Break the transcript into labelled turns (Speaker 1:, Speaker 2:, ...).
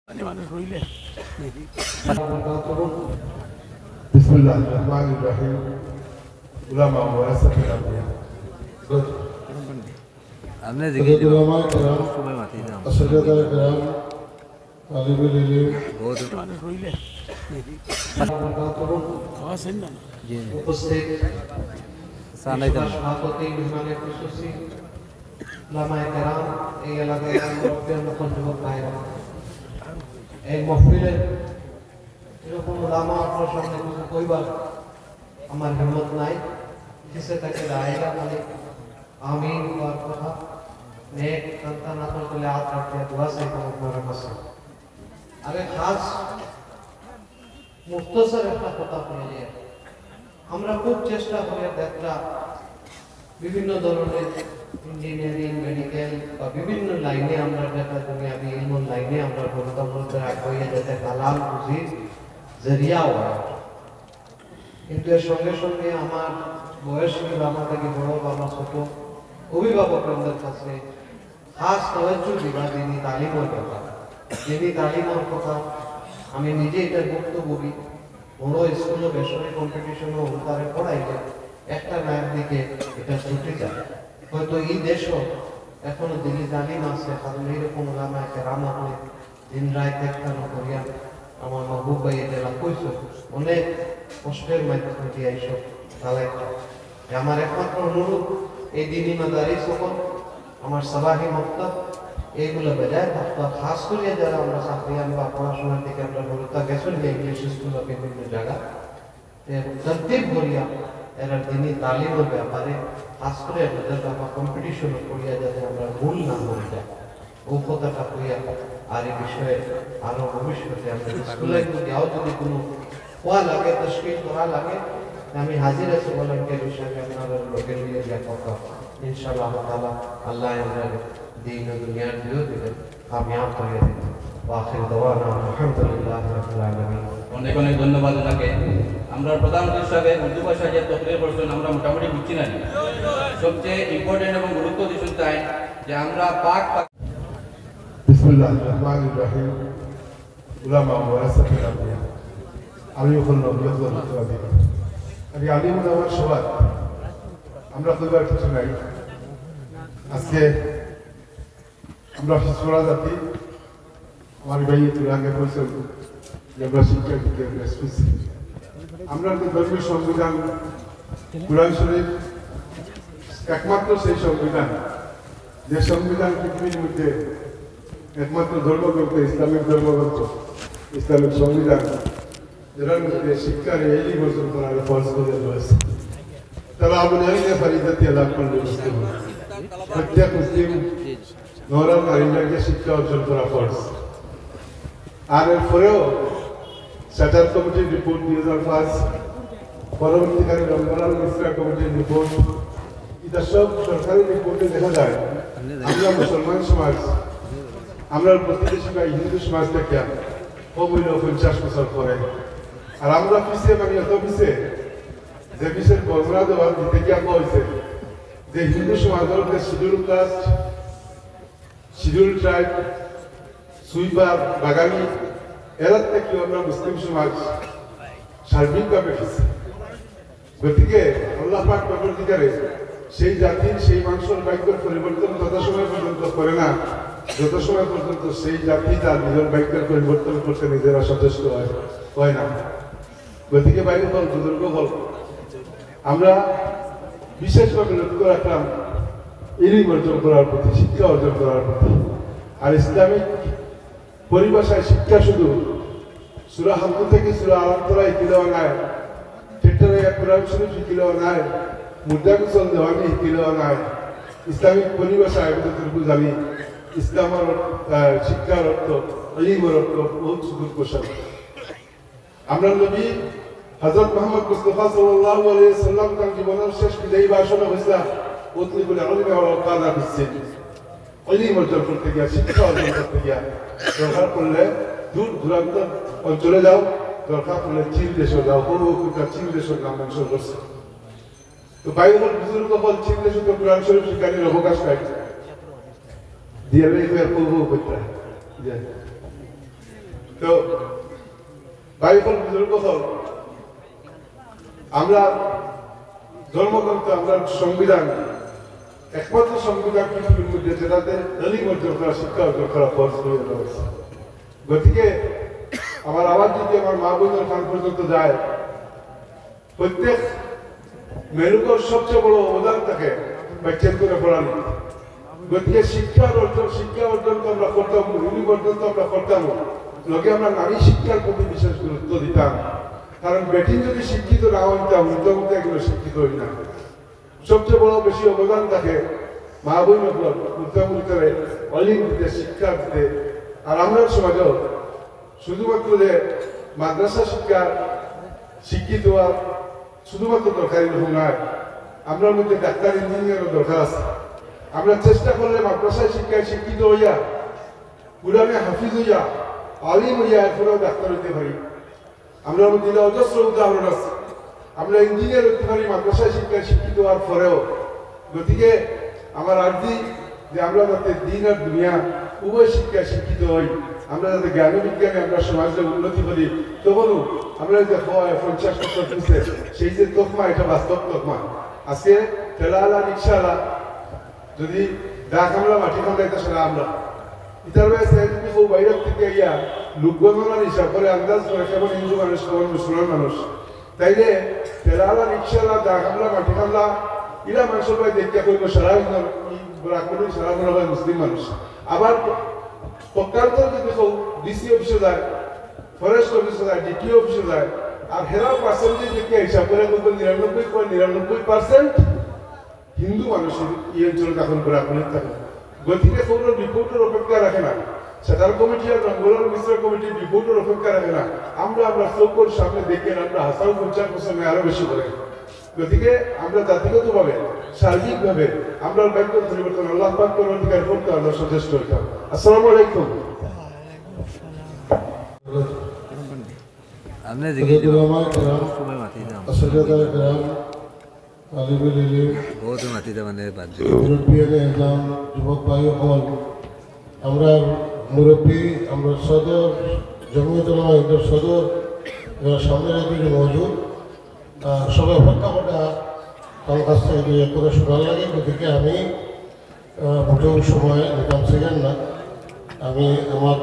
Speaker 1: Bismillahirrahmanirrahim. Ulama warasatul anbiya.
Speaker 2: हमने जिक्र
Speaker 1: ulama kiram,
Speaker 2: सुबह माती था
Speaker 1: ashadat kiram, talibul ilm,
Speaker 2: बहुत जी
Speaker 3: উপস্থিত
Speaker 2: साना इधर
Speaker 3: সভাপতি মেহমানের খুশুসি উলামায়ে কেরাম এই এলাকার মুরব্বিয়ান যুবক ভাইরা এই মাহফিলের এরকম উলামা আপনার সামনে কিছু কইবার আমার হিম্মত নাই जिसे तक आएगा मालिक आमीन और कहा नेक संतान को ले हाथ रख के दुआ से करो मेरा मसला अरे खास मुख्तसर একটা কথা বলে আমরা খুব চেষ্টা করে দেখরা বিভিন্ন ধরনের ইঞ্জিনিয়ারিং মেডিকেল বা বিভিন্ন লাইনে আমরা দেখা দুনিয়াবি ইলম লাইনে আমরা প্রথম বলতে আগে যেতে হালাল রুজি জরিয়া হয় কিন্তু এর সঙ্গে সঙ্গে আমার বয়স্ক বাবা থেকে বড় বাবা ছোট অভিভাবকদের কাছে খাস তওয়াজ্জু দিবা দিনী তালিমের কথা দিনী তালিমের কথা আমি নিজে এটা বক্তব্য বড় স্কুলে বেসরকারি কম্পিটিশনও উন্তারে পড়াইলে একটা নায়ের দিকে এটা ছুটে যায় হয়তো এই দেশও এখনো দিনী তালিম আছে কারণ এইরকম ওলামায়ে কেরাম আপনি দিন রাত দেখানো করিয়া আমার মাহবুব ভাই এটা কইছো অনেক কষ্টের মাধ্যমে দিয়ে এইসব তালাই আমার একমাত্র অনুরোধ এই দিনী মাদারিস সকল আমার সাবাহি মক্তব এইগুলো বজায় থাকতো খাস করে যারা আমরা চাকরিয়ান বা পড়াশোনার দিকে আমরা গুরুত্ব গেছেন যে ইংলিশ স্কুল বা বিভিন্ন জায়গা তরতিব করিয়া এরা দিনী তালিমের ব্যাপারে খাস করে আমাদের ব্যাপার কম্পিটিশন করিয়া যাতে আমরা ভুল না হয়ে যায় ও কথাটা করিয়া আর এই বিষয়ে আরো ভবিষ্যতে আমরা স্কুলে যদি কোনো হওয়া লাগে তশকিল করা লাগে আমি হাজির আছি ভলান্টিয়ার হিসেবে আপনাদের লোকের নিয়ে যা কথা ইনশাআল্লাহ তাআলা আল্লাহ আমাদের দিন ও দুনিয়ার দুই দিকে কামিয়াব করে দেবেন ওয়াখির দাওয়ানা আলহামদুলিল্লাহ রাব্বিল আলামিন
Speaker 4: অনেক অনেক ধন্যবাদ আপনাকে আমরা প্রধান হিসাবে উর্দু ভাষায় যে তকরির করছেন আমরা মোটামুটি বুঝছি না সবচেয়ে ইম্পর্টেন্ট এবং গুরুত্ব দিতে চাই যে আমরা পাক
Speaker 1: Bismillahirrahmanirrahim. Ulama warasatul anbiya. আমি এখন নবীয়তের উত্তরাধিকার আমি আলিম ওলামার সবার আমরা কইবার কিছু নাই আজকে আমরা পিছড়া জাতি আমার ভাই তুই আগে বলছেন যে আমরা শিক্ষা দিতে আমরা যে ধর্মীয় সংবিধান কুরআন শরীফ একমাত্র সেই সংবিধান যে সংবিধান পৃথিবীর মধ্যে একমাত্র ধর্মগ্রন্থ ইসলামিক ধর্মগ্রন্থ ইসলামিক সংবিধান যেটার মধ্যে শিক্ষার এই বছর করার ফরজ করে রয়েছে তারা আমাদের ফারিদাতি আলাপ করলে প্রত্যেক মুসলিম নরম নারীকে শিক্ষা অর্জন করা ফরজ আর এর পরেও সেটার কমিটির রিপোর্ট 2005 পরবর্তীকালে রমজান মিশ্রা কমিটির রিপোর্ট এটা সব সরকারি রিপোর্টে দেখা যায় আমরা মুসলমান সমাজ আমরা প্রতিবেশী বা হিন্দু সমাজ থেকে কম হইল 50 বছর পরে আর আমরা পিছিয়ে মানে এত পিছিয়ে যে পিছের বর্ণনা দেওয়ার দিতে গিয়া হয়েছে যে হিন্দু সমাজের মধ্যে schedule caste schedule tribe sweeper বাগানি এরা থেকে আমরা মুসলিম সমাজ সার্বিকভাবে পিছিয়ে গতিকে আল্লাহ পাক পরবর্তীকালে সেই জাতির সেই মানুষের ভাগ্যের পরিবর্তন তত সময় পর্যন্ত করে না যত সময় পর্যন্ত সেই জাতি তার নিজের ভাগ্যের পরিবর্তন করতে নিজেরা সচেষ্ট হয় না গতিকে বাইরে হল বুজুর্গ হল আমরা বিশেষভাবে লক্ষ্য রাখলাম ইলম অর্জন করার প্রতি শিক্ষা অর্জন করার প্রতি আর ইসলামিক পরিভাষায় শিক্ষা শুধু সূরা হামদ থেকে সূরা আল-আনফাল তিলাওয়া নয় ঠিকঠাক কোরআন শরীফ তিলাওয়া নয় মুদ্রা কুশল দেওয়ানি তিলাওয়া নয় ইসলামিক পরিভাষায় যতটুকু জানি ইসলামের শিক্ষার অর্থ ইলমের অর্থ বহুত সুদূর প্রসারী আমরা নবী হযরত মুহাম্মদ মুস্তাফা সাল্লাল্লাহু আলাইহি ওয়াসাল্লাম তার জীবনের শেষ বিদায়ী ভাষণে হয়েছিল উতলিবুল ইলমি ওয়া কাদা বিসিন ইলম অর্জন করতে গিয়া শিক্ষা অর্জন করতে গিয়া দরকার পড়লে দূর দূরান্ত অঞ্চলে যাও দরকার পড়লে চীন দেশে যাও পুরোটা চীন দেশের নাম মেনশন করছে তো বাইবেল বুজুর্গ হল চীন দেশে তো কোরআন শরীফ শিক্ষার অবকাশ পাইছে দিয়ে এর পূর্ব করতে তো বাইফল বুজুর্গ হল আমরা জন্মগ্রন্থ আমরা সংবিধান একমাত্র সংবিধান পৃথিবীর মধ্যে যেটাতে দলিং অর্জন করা শিক্ষা অর্জন করা ফরজ হয়ে রয়েছে। গতিকে আমার আওয়াজ যদি আমার মা বোনের কান পর্যন্ত যায়, প্রত্যেক মেরুকর সবচেয়ে বড় অবদান থাকে বাচ্চার করে পড়ানো। গতিকে শিক্ষা অর্জন তো আমরা করতাম, ইউনিক অর্জন তো আমরা করতাম, লোকে আমরা নারী শিক্ষার প্রতি বিশেষ গুরুত্ব দিতাম। কারণ বেটিন যদি শিক্ষিত না হইতাম, উদ্যোগতে এগুলো শিক্ষিত হই না। সবচেয়ে বড় বেশি অবদান থাকে মা বই উদ্যোগের অলিম্পিতে শিক্ষা দিতে। আর আমরা সমাজেও শুধুমাত্র যে মাদ্রাসা শিক্ষা শিক্ষিত হওয়ার শুধুমাত্র দরকারি নয়, আমরা মধ্যে ডাক্তার ইঞ্জিনিয়ারও দরকার আছে। আমরা চেষ্টা করলে মাদ্রাসায় শিক্ষায় শিক্ষিত হইয়া, কোরআনে হাফিজ হইয়া, আলিম হইয়া এরপরেও ডাক্তার হইতে পারি। আমরা মধ্যে অজস্র উদাহরণ আছে। আমরা ইঞ্জিনিয়ার হইতে পারি মাদ্রাসায় শিক্ষায় শিক্ষিত হওয়ার পরেও। গতিকে আমার আর্জি যে আমরা যাতে দিন আর দুনিয়া উভয় শিক্ষায় শিক্ষিত হই, আমরা যাতে জ্ঞান বিজ্ঞানে আমরা সমাজের উন্নতি করি। তখনও আমরা যে 50 বছর পিছিয়ে সেই যে তকমা, এটা বাস্তব তকমা। আজকে ঠেলাওয়ালা রিক্সাওয়ালা যদি দা কামলা মাটি কামড়াইতে সেটা আমরা ইতার বয়সে যদি কেউ বাইরের থেকে ইয়া লোকগণনার হিসাব করে আন্দাজ করে কেমন হিন্দু মানুষ কেমন মুসলমান মানুষ, তাইলে ঠেলাওয়ালা রিক্সাওয়ালা দা কামলা মাটি কামলা ইরা মানুষের ভাই দেখতে করব সারা সারা মনে হয় মুসলিম মানুষ। আবার পক্ষান্তর যদি কেউ ডিসি অফিসে যায়, ফরেস্ট অফিসে যায়, ডিটি অফিসে যায়, আর হেরার পার্সেন্টেজ দেখে হিসাব করে 99.99% হিন্দু মানুষের এই অঞ্চল দখল করে আপনি থাকে। গতিকে কোনো রিপোর্টের অপেক্ষা রাখে না, সেটার কমিটি আর রঙ্গলার মিশ্র কমিটির রিপোর্টের অপেক্ষা রাখে না। আমরা চোখের সামনে দেখে আমরা হাসাও 50% আরো বেশি করে। গতিকে আমরা জাতিগতভাবে সার্বিকভাবে আমরা বাক্য পরিবর্তন আল্লাহ পাক অধিকার করতে আমরা সচেষ্ট হইতাম। আসসালামু আলাইকুম।
Speaker 2: আপনি জিজ্ঞেস সময় মাতি দাম বহুত মাতি দাম মানে বাদ
Speaker 5: যুবক ভাই হল আমরা মুরব্বী, আমরা সদর জমিয়ত উলামা হিন্দের সদর সামনে রেখে মজুদ সবাই অপেক্ষা করা তার কাছ থেকে করে শোনার লাগে। গতিকে আমি মোটেও সময় নিতাম সেকেন্ড না, আমি আমার